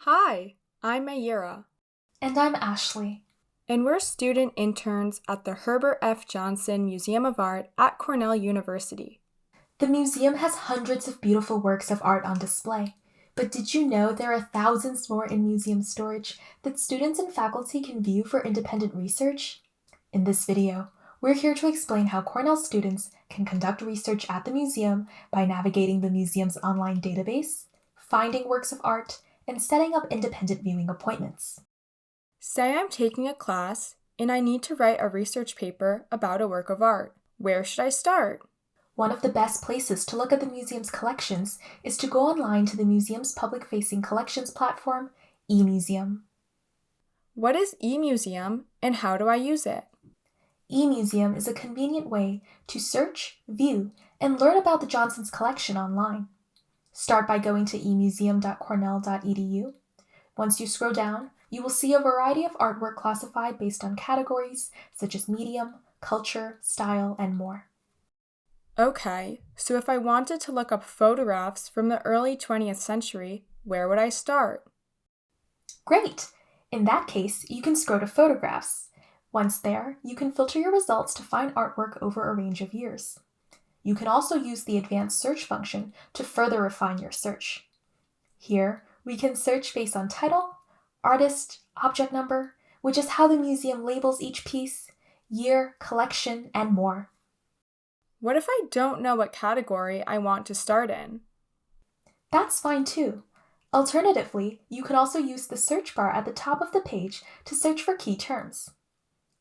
Hi, I'm Mayira, And I'm Ashley. and we're student interns at the Herbert F. Johnson Museum of Art at Cornell University. The museum has hundreds of beautiful works of art on display. But did you know there are thousands more in museum storage that students and faculty can view for independent research? In this video, we're here to explain how Cornell students can conduct research at the museum by navigating the museum's online database, finding works of art, and setting up independent viewing appointments. Say I'm taking a class and I need to write a research paper about a work of art. Where should I start? One of the best places to look at the museum's collections is to go online to the museum's public-facing collections platform, eMuseum. What is eMuseum and how do I use it? eMuseum is a convenient way to search, view, and learn about the Johnsons' collection online. Start by going to emuseum.cornell.edu. Once you scroll down, you will see a variety of artwork classified based on categories such as medium, culture, style, and more. Okay, so if I wanted to look up photographs from the early 20th century, where would I start? Great! In that case, you can scroll to photographs. Once there, you can filter your results to find artwork over a range of years. You can also use the advanced search function to further refine your search. Here, we can search based on title, artist, object number, which is how the museum labels each piece, year, collection, and more. What if I don't know what category I want to start in? That's fine too. Alternatively, you can also use the search bar at the top of the page to search for key terms.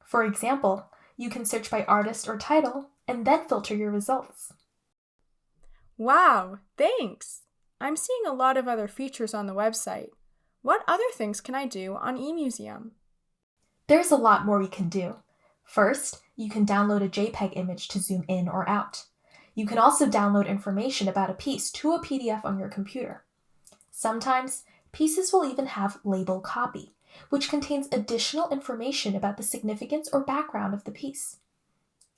For example, you can search by artist or title and then filter your results. Wow, thanks! I'm seeing a lot of other features on the website. What other things can I do on eMuseum? There's a lot more we can do. First, you can download a JPEG image to zoom in or out. You can also download information about a piece to a PDF on your computer. Sometimes, pieces will even have label copy, which contains additional information about the significance or background of the piece.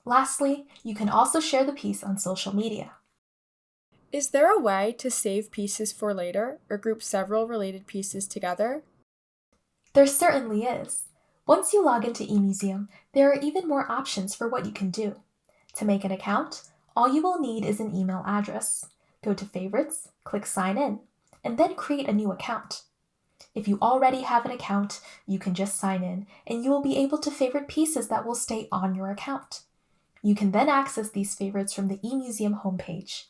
Lastly, you can also share the piece on social media. Is there a way to save pieces for later or group several related pieces together? There certainly is. Once you log into eMuseum, there are even more options for what you can do. To make an account, all you will need is an email address. Go to Favorites, click Sign In, and then create a new account. If you already have an account, you can just sign in and you will be able to favorite pieces that will stay on your account. You can then access these favorites from the eMuseum homepage.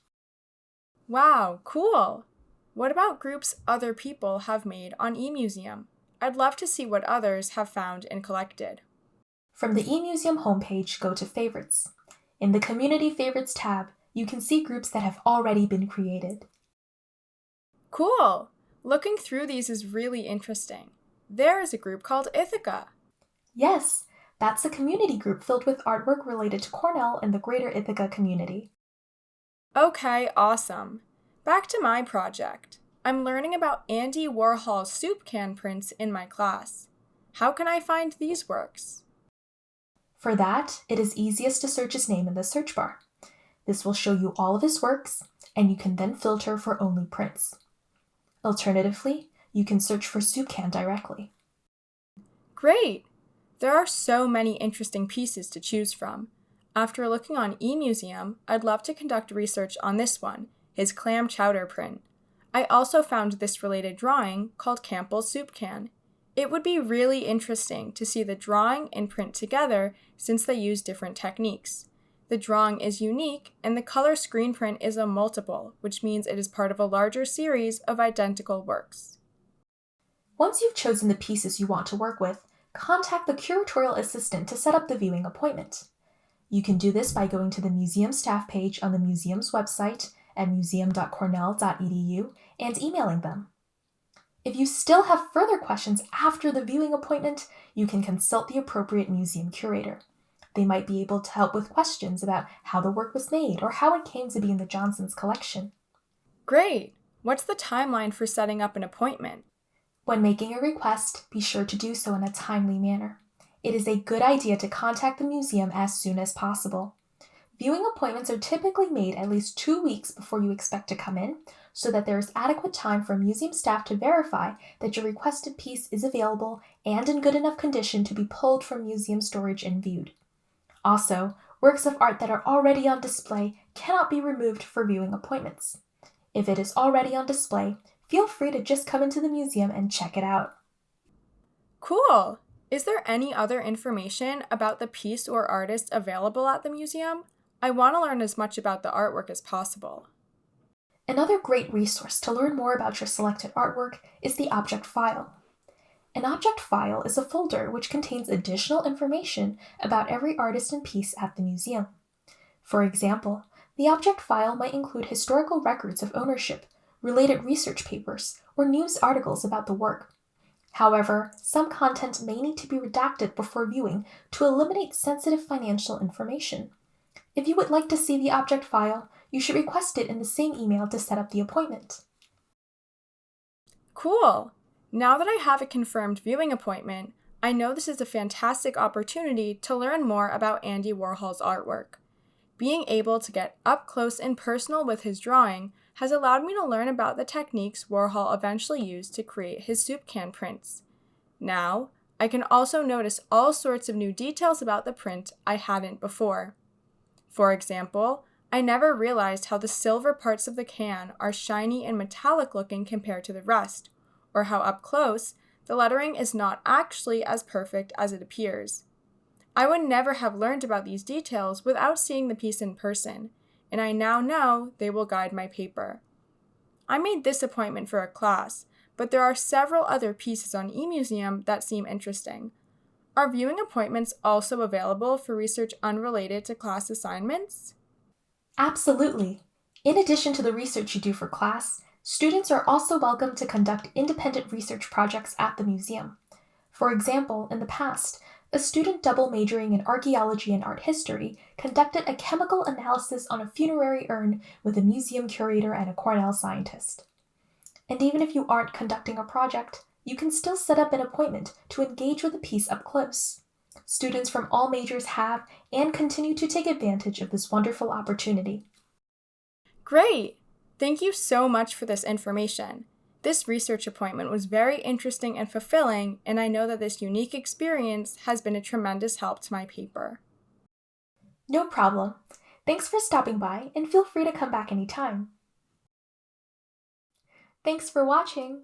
Wow, cool! What about groups other people have made on eMuseum? I'd love to see what others have found and collected. From the eMuseum homepage, go to Favorites. In the Community Favorites tab, you can see groups that have already been created. Cool! Looking through these is really interesting. There is a group called Ithaca. Yes, that's a community group filled with artwork related to Cornell and the greater Ithaca community. Okay, awesome. Back to my project. I'm learning about Andy Warhol's soup can prints in my class. How can I find these works? For that, it is easiest to search his name in the search bar. This will show you all of his works, and you can then filter for only prints. Alternatively, you can search for soup can directly. Great! There are so many interesting pieces to choose from. After looking on eMuseum, I'd love to conduct research on this one, his clam chowder print. I also found this related drawing called Campbell's Soup Can. It would be really interesting to see the drawing and print together since they use different techniques. The drawing is unique, and the color screen print is a multiple, which means it is part of a larger series of identical works. Once you've chosen the pieces you want to work with, contact the curatorial assistant to set up the viewing appointment. You can do this by going to the museum staff page on the museum's website at museum.cornell.edu and emailing them. If you still have further questions after the viewing appointment, you can consult the appropriate museum curator. They might be able to help with questions about how the work was made or how it came to be in the Johnsons' collection. Great! What's the timeline for setting up an appointment? When making a request, be sure to do so in a timely manner. It is a good idea to contact the museum as soon as possible. Viewing appointments are typically made at least 2 weeks before you expect to come in, so that there is adequate time for museum staff to verify that your requested piece is available and in good enough condition to be pulled from museum storage and viewed. Also, works of art that are already on display cannot be removed for viewing appointments. If it is already on display, feel free to just come into the museum and check it out. Cool! Is there any other information about the piece or artist available at the museum? I want to learn as much about the artwork as possible. Another great resource to learn more about your selected artwork is the object file. An object file is a folder which contains additional information about every artist and piece at the museum. For example, the object file might include historical records of ownership, related research papers, or news articles about the work. However, some content may need to be redacted before viewing to eliminate sensitive financial information. If you would like to see the object file, you should request it in the same email to set up the appointment. Cool! Now that I have a confirmed viewing appointment, I know this is a fantastic opportunity to learn more about Andy Warhol's artwork. Being able to get up close and personal with his drawing has allowed me to learn about the techniques Warhol eventually used to create his soup can prints. Now, I can also notice all sorts of new details about the print I hadn't before. For example, I never realized how the silver parts of the can are shiny and metallic looking compared to the rest, or how up close, the lettering is not actually as perfect as it appears. I would never have learned about these details without seeing the piece in person, and I now know they will guide my paper. I made this appointment for a class, but there are several other pieces on eMuseum that seem interesting. Are viewing appointments also available for research unrelated to class assignments? Absolutely. In addition to the research you do for class, students are also welcome to conduct independent research projects at the museum. For example, in the past, a student double majoring in archaeology and art history conducted a chemical analysis on a funerary urn with a museum curator and a Cornell scientist. And even if you aren't conducting a project, you can still set up an appointment to engage with a piece up close. Students from all majors have and continue to take advantage of this wonderful opportunity. Great! Thank you so much for this information. This research appointment was very interesting and fulfilling, and I know that this unique experience has been a tremendous help to my paper. No problem. Thanks for stopping by, and feel free to come back anytime. Thanks for watching!